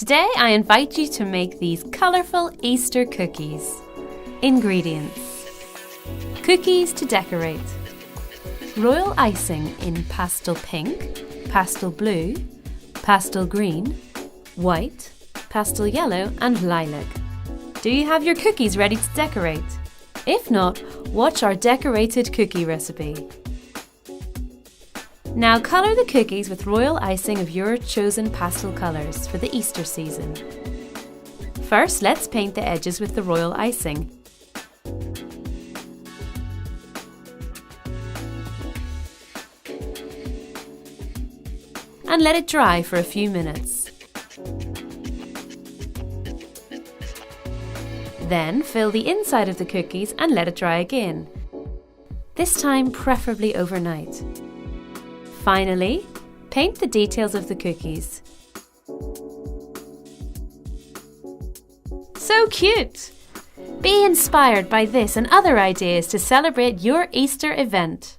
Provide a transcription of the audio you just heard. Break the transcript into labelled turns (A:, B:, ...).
A: Today I invite you to make these colourful Easter cookies. Ingredients: cookies to decorate, royal icing in pastel pink, pastel blue, pastel green, white, pastel yellow and lilac. Do you have your cookies ready to decorate? If not, watch our decorated cookie recipe. Now colour the cookies with royal icing of your chosen pastel colours for the Easter season. First, let's paint the edges with the royal icing. And let it dry for a few minutes. Then fill the inside of the cookies and let it dry again. This time preferably overnight. Finally, paint the details of the cookies. So cute! Be inspired by this and other ideas to celebrate your Easter event.